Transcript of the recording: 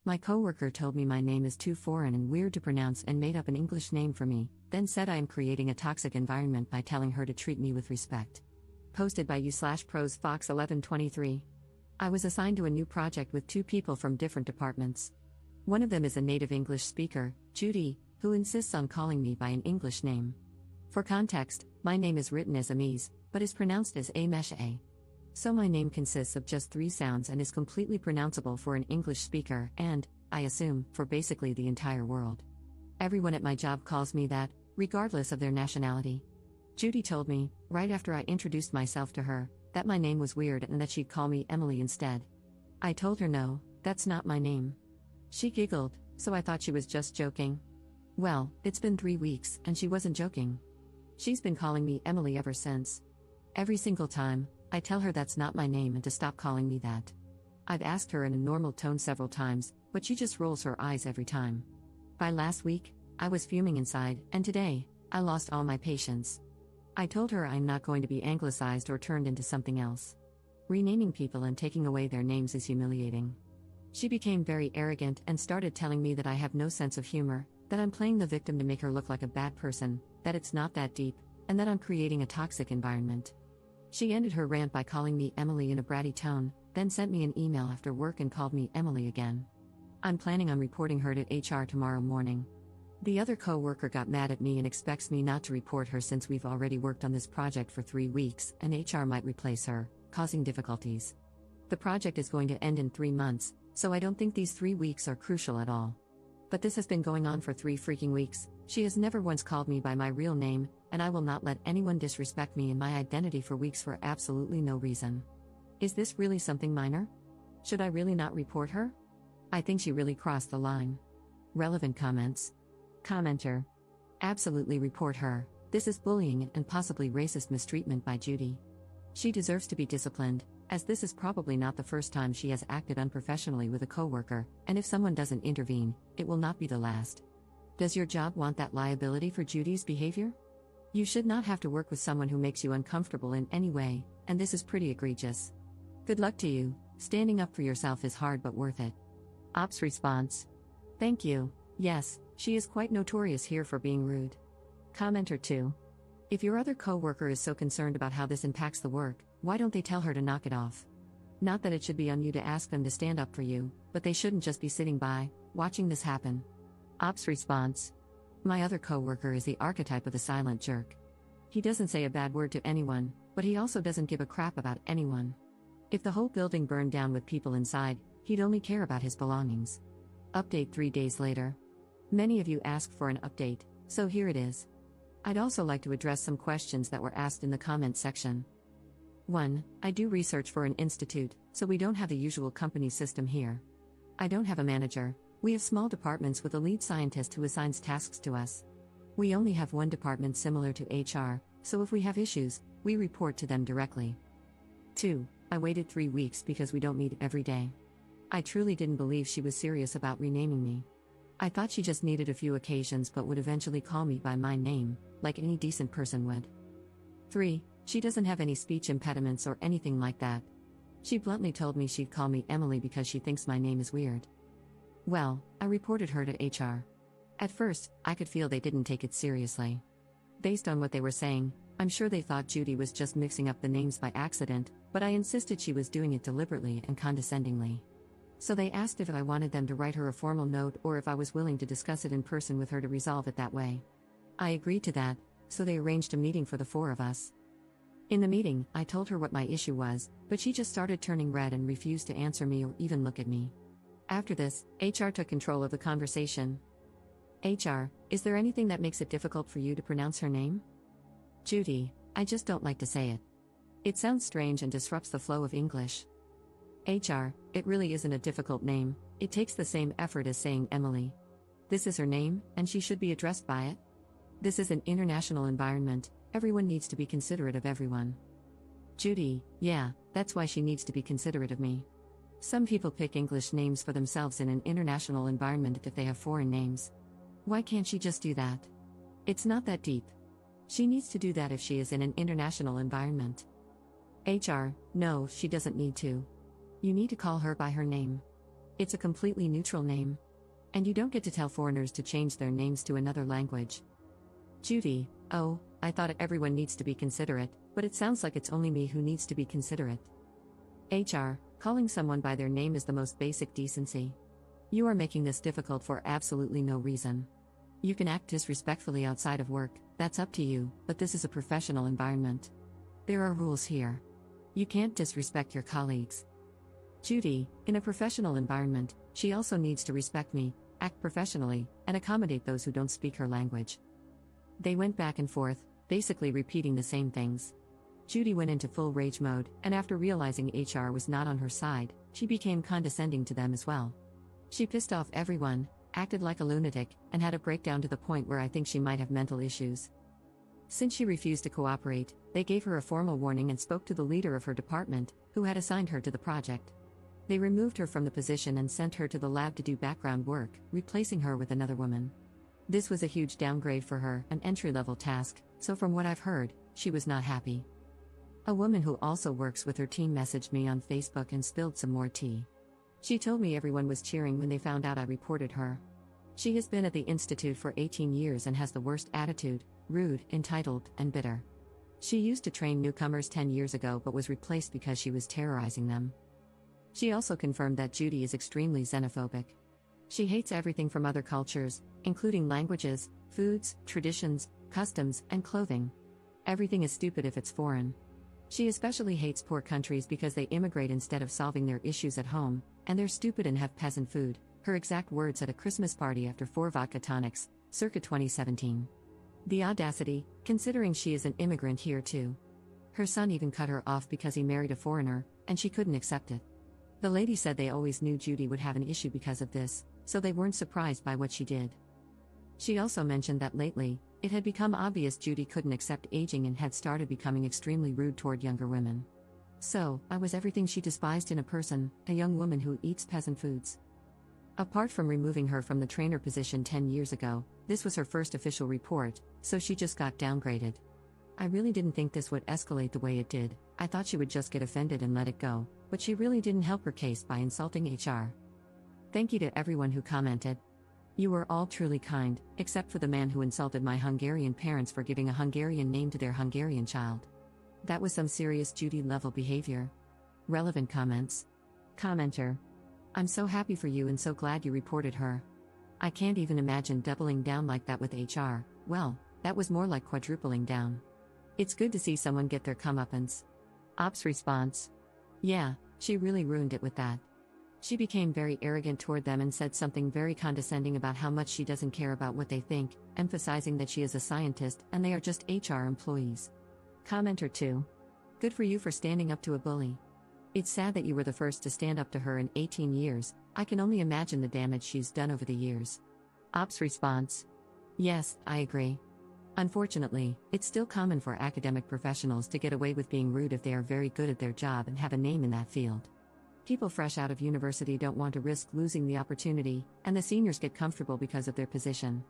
My coworker told me my name is too foreign and weird to pronounce and made up an English name for me, then said I am creating a toxic environment by telling her to treat me with respect. Posted by u/pros Fox 1123. I was assigned to a new project with two people from different departments. One of them is a native English speaker, Judy, who insists on calling me by an English name. For context, my name is written as Amise, but is pronounced as A-mesh-A. So my name consists of just 3 sounds and is completely pronounceable for an English speaker and, I assume, for basically the entire world. Everyone at my job calls me that, regardless of their nationality. Judy told me, right after I introduced myself to her, that my name was weird and that she'd call me Emily instead. I told her no, that's not my name. She giggled, so I thought she was just joking. Well, it's been 3 weeks, and she wasn't joking. She's been calling me Emily ever since. Every single time, I tell her that's not my name and to stop calling me that. I've asked her in a normal tone several times, but she just rolls her eyes every time. By last week, I was fuming inside, and today, I lost all my patience. I told her I'm not going to be anglicized or turned into something else. Renaming people and taking away their names is humiliating. She became very arrogant and started telling me that I have no sense of humor, that I'm playing the victim to make her look like a bad person, that it's not that deep, and that I'm creating a toxic environment. She ended her rant by calling me Emily in a bratty tone, then sent me an email after work and called me Emily again. I'm planning on reporting her to HR tomorrow morning. The other coworker got mad at me and expects me not to report her since we've already worked on this project for 3 weeks and HR might replace her, causing difficulties. The project is going to end in 3 months, so I don't think these 3 weeks are crucial at all. But this has been going on for 3 freaking weeks. She has never once called me by my real name, and I will not let anyone disrespect me and my identity for weeks for absolutely no reason. Is this really something minor? Should I really not report her? I think she really crossed the line. Relevant comments. Commenter. Absolutely report her. This is bullying and possibly racist mistreatment by Judy. She deserves to be disciplined, as this is probably not the first time she has acted unprofessionally with a coworker, and if someone doesn't intervene, it will not be the last. Does your job want that liability for Judy's behavior? You should not have to work with someone who makes you uncomfortable in any way, and this is pretty egregious. Good luck to you. Standing up for yourself is hard but worth it. Ops response. Thank you. Yes, she is quite notorious here for being rude. Commenter 2. If your other coworker is so concerned about how this impacts the work, why don't they tell her to knock it off? Not that it should be on you to ask them to stand up for you, but they shouldn't just be sitting by, watching this happen. Ops response. My other coworker is the archetype of the silent jerk. He doesn't say a bad word to anyone, but he also doesn't give a crap about anyone. If the whole building burned down with people inside, he'd only care about his belongings. Update 3 days later. Many of you asked for an update, so here it is. I'd also like to address some questions that were asked in the comment section. 1. I do research for an institute, so we don't have the usual company system here. I don't have a manager. We have small departments with a lead scientist who assigns tasks to us. We only have one department similar to HR, so if we have issues, we report to them directly. 2. I waited 3 weeks because we don't meet every day. I truly didn't believe she was serious about renaming me. I thought she just needed a few occasions but would eventually call me by my name, like any decent person would. 3. She doesn't have any speech impediments or anything like that. She bluntly told me she'd call me Emily because she thinks my name is weird. Well, I reported her to HR. At first, I could feel they didn't take it seriously. Based on what they were saying, I'm sure they thought Judy was just mixing up the names by accident, but I insisted she was doing it deliberately and condescendingly. So they asked if I wanted them to write her a formal note or if I was willing to discuss it in person with her to resolve it that way. I agreed to that, so they arranged a meeting for the 4 of us. In the meeting, I told her what my issue was, but she just started turning red and refused to answer me or even look at me. After this, HR took control of the conversation. HR, is there anything that makes it difficult for you to pronounce her name? Judy, I just don't like to say it. It sounds strange and disrupts the flow of English. HR, it really isn't a difficult name, it takes the same effort as saying Emily. This is her name, and she should be addressed by it. This is an international environment, everyone needs to be considerate of everyone. Judy, yeah, that's why she needs to be considerate of me. Some people pick English names for themselves in an international environment if they have foreign names. Why can't she just do that? It's not that deep. She needs to do that if she is in an international environment. HR, no, she doesn't need to. You need to call her by her name. It's a completely neutral name. And you don't get to tell foreigners to change their names to another language. Judy: oh, I thought everyone needs to be considerate, but it sounds like it's only me who needs to be considerate. HR: calling someone by their name is the most basic decency. You are making this difficult for absolutely no reason. You can act disrespectfully outside of work, that's up to you, but this is a professional environment. There are rules here. You can't disrespect your colleagues. Judy: in a professional environment, she also needs to respect me, act professionally, and accommodate those who don't speak her language. They went back and forth, basically repeating the same things. Judy went into full rage mode, and after realizing HR was not on her side, she became condescending to them as well. She pissed off everyone, acted like a lunatic, and had a breakdown to the point where I think she might have mental issues. Since she refused to cooperate, they gave her a formal warning and spoke to the leader of her department, who had assigned her to the project. They removed her from the position and sent her to the lab to do background work, replacing her with another woman. This was a huge downgrade for her, an entry-level task, so from what I've heard, she was not happy. A woman who also works with her team messaged me on Facebook and spilled some more tea. She told me everyone was cheering when they found out I reported her. She has been at the institute for 18 years and has the worst attitude, rude, entitled, and bitter. She used to train newcomers 10 years ago but was replaced because she was terrorizing them. She also confirmed that Judy is extremely xenophobic. She hates everything from other cultures, including languages, foods, traditions, customs, and clothing. Everything is stupid if it's foreign. She especially hates poor countries because they immigrate instead of solving their issues at home, and they're stupid and have peasant food, her exact words at a Christmas party after 4 vodka tonics, circa 2017. The audacity, considering she is an immigrant here too. Her son even cut her off because he married a foreigner, and she couldn't accept it. The lady said they always knew Judy would have an issue because of this, so they weren't surprised by what she did. She also mentioned that lately, it had become obvious Judy couldn't accept aging and had started becoming extremely rude toward younger women. So, I was everything she despised in a person, a young woman who eats peasant foods. Apart from removing her from the trainer position 10 years ago, this was her first official report, so she just got downgraded. I really didn't think this would escalate the way it did. I thought she would just get offended and let it go, but she really didn't help her case by insulting HR. Thank you to everyone who commented. You were all truly kind, except for the man who insulted my Hungarian parents for giving a Hungarian name to their Hungarian child. That was some serious Judy-level behavior. Relevant comments. Commenter: I'm so happy for you and so glad you reported her. I can't even imagine doubling down like that with HR. Well, that was more like quadrupling down. It's good to see someone get their comeuppance. Ops response: yeah, she really ruined it with that. She became very arrogant toward them and said something very condescending about how much she doesn't care about what they think, emphasizing that she is a scientist and they are just HR employees. Commenter 2: good for you for standing up to a bully. It's sad that you were the first to stand up to her in 18 years, I can only imagine the damage she's done over the years. Ops response: yes, I agree. Unfortunately, it's still common for academic professionals to get away with being rude if they are very good at their job and have a name in that field. People fresh out of university don't want to risk losing the opportunity, and the seniors get comfortable because of their position.